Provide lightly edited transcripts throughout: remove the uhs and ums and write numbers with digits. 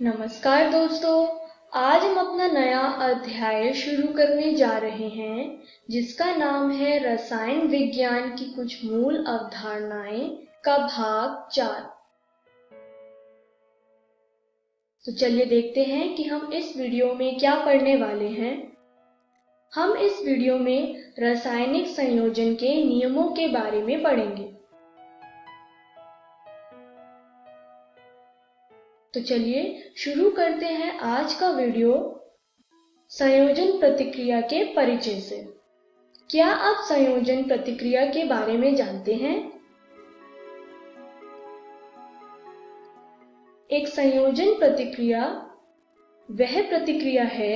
नमस्कार दोस्तों। आज हम अपना नया अध्याय शुरू करने जा रहे हैं जिसका नाम है रसायन विज्ञान की कुछ मूल अवधारणाएं का भाग 4। तो चलिए देखते हैं कि हम इस वीडियो में क्या पढ़ने वाले हैं। हम इस वीडियो में रासायनिक संयोजन के नियमों के बारे में पढ़ेंगे। तो चलिए शुरू करते हैं आज का वीडियो संयोजन प्रतिक्रिया के परिचय से। क्या आप संयोजन प्रतिक्रिया के बारे में जानते हैं? एक संयोजन प्रतिक्रिया वह प्रतिक्रिया है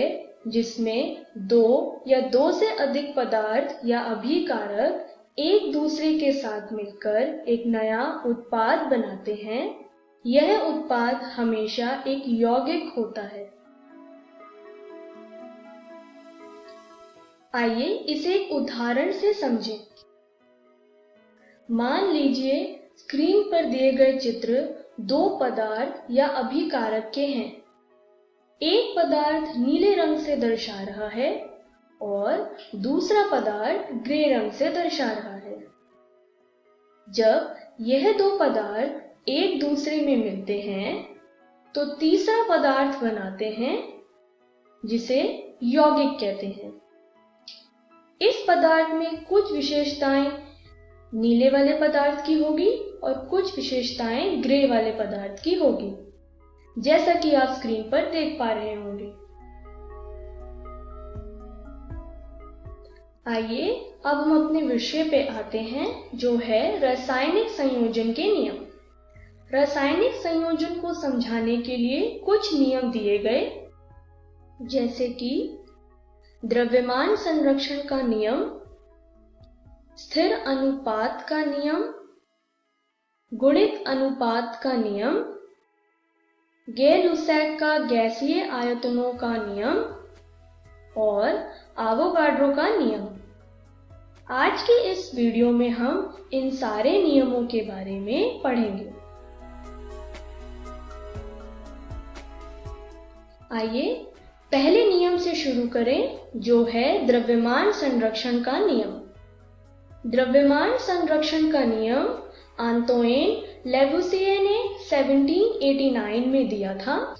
जिसमें दो या दो से अधिक पदार्थ या अभिकारक एक दूसरे के साथ मिलकर एक नया उत्पाद बनाते हैं। यह उत्पाद हमेशा एक यौगिक होता है। आइए इसे एक उदाहरण से समझें। मान लीजिए स्क्रीन पर दिए गए चित्र दो पदार्थ या अभिकारक के हैं। एक पदार्थ नीले रंग से दर्शा रहा है और दूसरा पदार्थ ग्रे रंग से दर्शा रहा है। जब यह दो पदार्थ एक दूसरे में मिलते हैं तो तीसरा पदार्थ बनाते हैं जिसे यौगिक कहते हैं। इस पदार्थ में कुछ विशेषताएं नीले वाले पदार्थ की होगी और कुछ विशेषताएं ग्रे वाले पदार्थ की होगी, जैसा कि आप स्क्रीन पर देख पा रहे होंगे। आइए अब हम अपने विषय पे आते हैं जो है रासायनिक संयोजन के नियम। रासायनिक संयोजन को समझाने के लिए कुछ नियम दिए गए, जैसे कि द्रव्यमान संरक्षण का नियम, स्थिर अनुपात का नियम, गुणित अनुपात का नियम, गै-लुसैक का गैसीय आयतनों का नियम और एवोगाड्रो का नियम। आज के इस वीडियो में हम इन सारे नियमों के बारे में पढ़ेंगे। आइए पहले नियम से शुरू करें जो है द्रव्यमान संरक्षण का नियम। द्रव्यमान संरक्षण का नियम आंतोइन लेवुसिये ने 1789 में दिया था।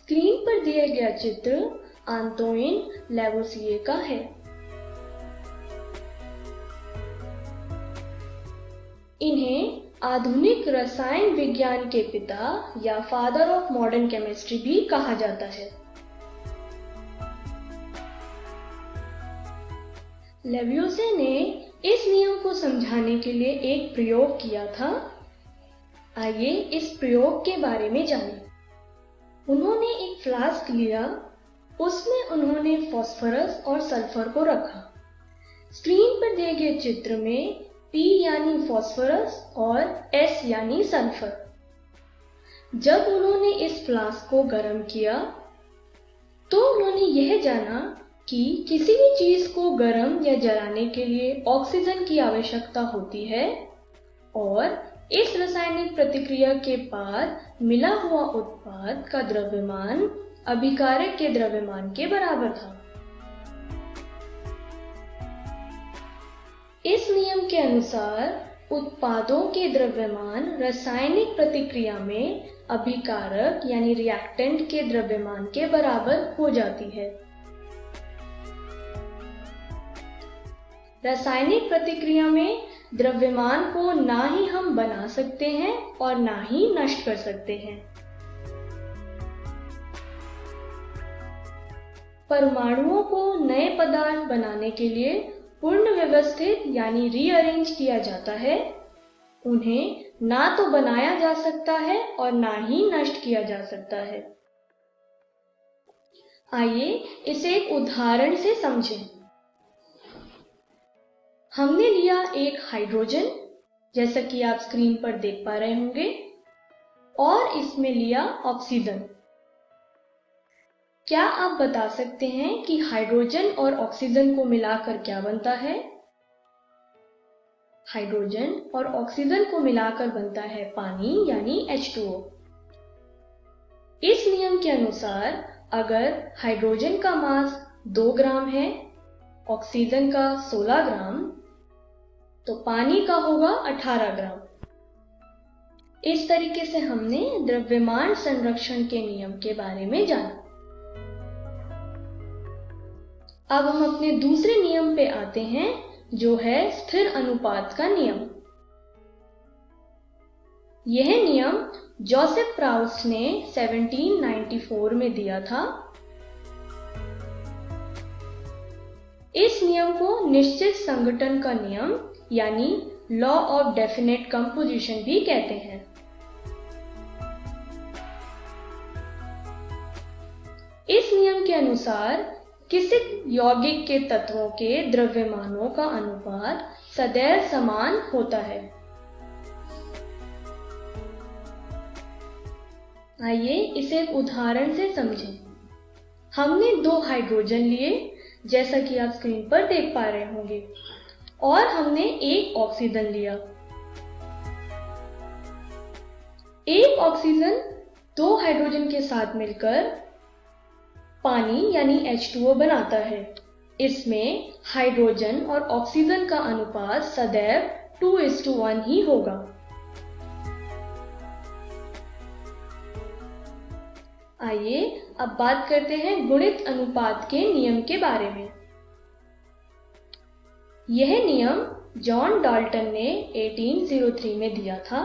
स्क्रीन पर दिया गया चित्र आंतोइन लेवुसिये का है। इन्हें आधुनिक रसायन विज्ञान के पिता या फादर ऑफ मॉडर्न केमिस्ट्री भी कहा जाता है। लेवुसिये ने इस नियम को समझाने के लिए एक प्रयोग किया था। आइए इस प्रयोग के बारे में जानें। उन्होंने एक फ्लास्क लिया, उसमें उन्होंने फास्फोरस और सल्फर को रखा। स्क्रीन पर दिए गए चित्र में P यानी फास्फोरस और S यानी सल्फर। जब उन्होंने इस फ्लास्क को गर्म किया तो उन्होंने यह जाना कि किसी भी चीज को गर्म या जलाने के लिए ऑक्सीजन की आवश्यकता होती है और इस रासायनिक प्रतिक्रिया के बाद मिला हुआ उत्पाद का द्रव्यमान अभिकारक के द्रव्यमान के बराबर था। इस नियम के अनुसार उत्पादों के द्रव्यमान रासायनिक प्रतिक्रिया में अभिकारक यानी रिएक्टेंट के द्रव्यमान के बराबर हो जाती है। रासायनिक प्रतिक्रिया में द्रव्यमान को ना ही हम बना सकते हैं और ना ही नष्ट कर सकते हैं। परमाणुओं को नए पदार्थ बनाने के लिए पूर्ण व्यवस्थित यानी रीअरेंज किया जाता है। उन्हें ना तो बनाया जा सकता है और ना ही नष्ट किया जा सकता है। आइए इसे एक उदाहरण से समझें। हमने लिया एक हाइड्रोजन, जैसा कि आप स्क्रीन पर देख पा रहे होंगे, और इसमें लिया ऑक्सीजन। क्या आप बता सकते हैं कि हाइड्रोजन और ऑक्सीजन को मिलाकर क्या बनता है? हाइड्रोजन और ऑक्सीजन को मिलाकर बनता है पानी यानी H2O। इस नियम के अनुसार अगर हाइड्रोजन का मास 2 ग्राम है, ऑक्सीजन का 16 ग्राम, तो पानी का होगा 18 ग्राम। इस तरीके से हमने द्रव्यमान संरक्षण के नियम के बारे में जाना। अब हम अपने दूसरे नियम पे आते हैं, जो है स्थिर अनुपात का नियम। यह नियम जोसेफ प्राउस्ट ने 1794 में दिया था। इस नियम को निश्चित संघटन का नियम यानी लॉ ऑफ डेफिनेट कंपोजिशन भी कहते हैं। इस नियम के अनुसार किसी यौगिक के तत्वों के द्रव्यमानों का अनुपात सदैव समान होता है। आइए इसे एक उदाहरण से समझें। हमने 2 हाइड्रोजन लिए, जैसा कि आप स्क्रीन पर देख पा रहे होंगे, और हमने 1 ऑक्सीजन लिया। एक ऑक्सीजन 2 हाइड्रोजन के साथ मिलकर पानी यानी H2O बनाता है। इसमें हाइड्रोजन और ऑक्सीजन का अनुपात सदैव 2:1 ही होगा। आइए अब बात करते हैं गुणित अनुपात के नियम के बारे में। यह नियम जॉन डाल्टन ने 1803 में दिया था।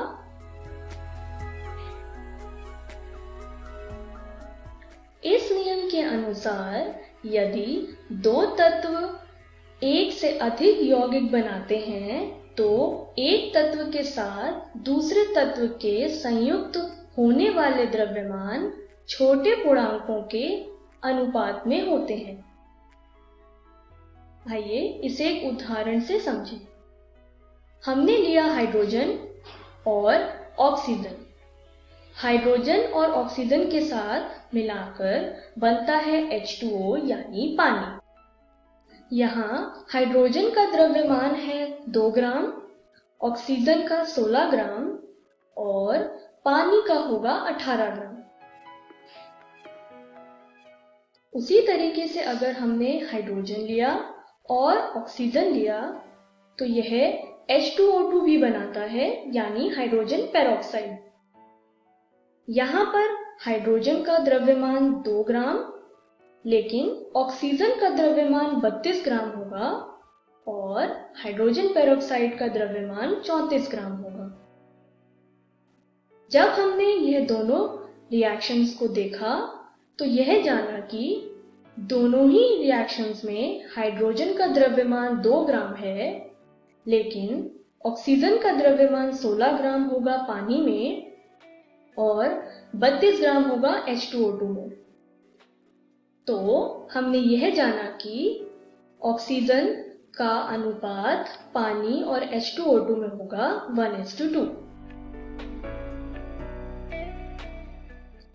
इस नियम के अनुसार यदि 2 तत्व एक से अधिक यौगिक बनाते हैं तो एक तत्व के साथ दूसरे तत्व के संयुक्त होने वाले द्रव्यमान छोटे पूर्णांकों के अनुपात में होते हैं। आइए इसे एक उदाहरण से समझें। हमने लिया हाइड्रोजन और ऑक्सीजन। हाइड्रोजन और ऑक्सीजन के साथ मिलाकर बनता है H2O यानी पानी। यहाँ हाइड्रोजन का द्रव्यमान है 2 ग्राम, ऑक्सीजन का 16 ग्राम और पानी का होगा 18 ग्राम। उसी तरीके से अगर हमने हाइड्रोजन लिया और ऑक्सीजन लिया तो यह H2O2 भी बनाता है यानी हाइड्रोजन पेरोक्साइड। यहाँ पर हाइड्रोजन का द्रव्यमान 2 ग्राम, लेकिन ऑक्सीजन का द्रव्यमान 32 ग्राम होगा और हाइड्रोजन पेरोक्साइड का द्रव्यमान 34 ग्राम होगा। जब हमने यह दोनों रिएक्शंस को देखा तो यह जाना कि दोनों ही रिएक्शंस में हाइड्रोजन का द्रव्यमान 2 ग्राम है, लेकिन ऑक्सीजन का द्रव्यमान 16 ग्राम होगा पानी में और 32 ग्राम होगा H2O2 में। तो हमने यह जाना कि ऑक्सीजन का अनुपात पानी और H2O2 में होगा 1:2।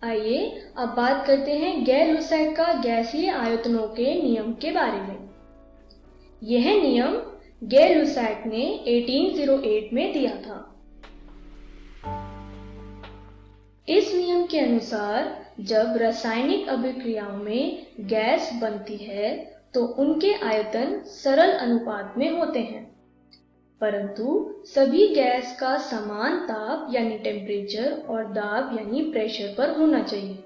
आइए अब बात करते हैं गैर-लुसैक का गैसीय आयतनों के नियम के बारे में। यह नियम गैर-लुसैक ने 1808 में दिया था। इस नियम के अनुसार जब रासायनिक अभिक्रियाओं में गैस बनती है तो उनके आयतन सरल अनुपात में होते हैं, परंतु सभी गैस का समान ताप यानी टेम्परेचर और दाब यानी प्रेशर पर होना चाहिए।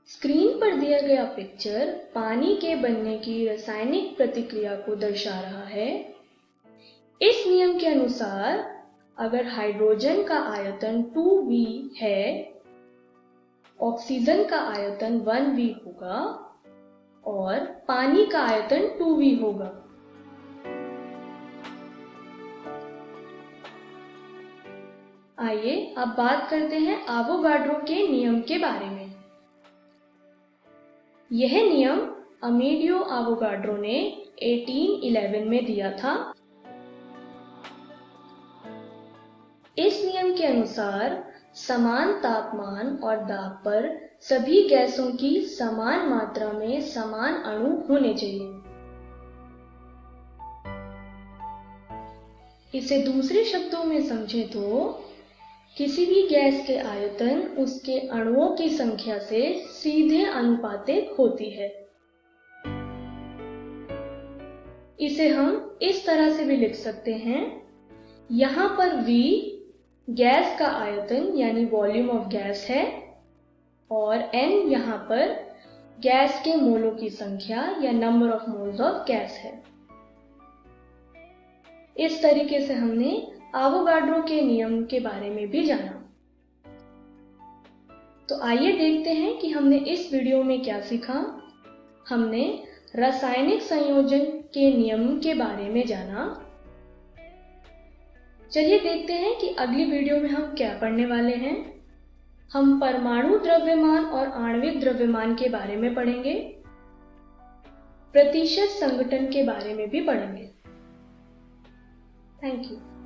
स्क्रीन पर दिया गया पिक्चर पानी के बनने की रासायनिक प्रतिक्रिया को दर्शा रहा है। इस नियम के अनुसार अगर हाइड्रोजन का आयतन 2V है, ऑक्सीजन का आयतन 1V होगा और पानी का आयतन 2V होगा। आइए अब बात करते हैं आवोगाड्रो के नियम के बारे में। यह नियम अमेलियो आवोगाड्रो ने 1811 में दिया था। इस नियम के अनुसार समान तापमान और दाब पर सभी गैसों की समान मात्रा में समान अणु होने चाहिए। इसे दूसरे शब्दों में समझें तो किसी भी गैस के आयतन उसके अणुओं की संख्या से सीधे अनुपातिक होती है। इसे हम इस तरह से भी लिख सकते हैं, यहाँ पर V गैस का आयतन यानी वॉल्यूम ऑफ गैस है और N यहाँ पर गैस के मोलों की संख्या या number of moles of gas है। इस तरीके से हमने एवोगाड्रो के नियम के बारे में भी जाना। तो आइए देखते हैं कि हमने इस वीडियो में क्या सीखा। हमने रासायनिक संयोजन के नियम के बारे में जाना। चलिए देखते हैं कि अगली वीडियो में हम क्या पढ़ने वाले हैं। हम परमाणु द्रव्यमान और आणविक द्रव्यमान के बारे में पढ़ेंगे। प्रतिशत संघटन के बारे में भी पढ़ेंगे। Thank you.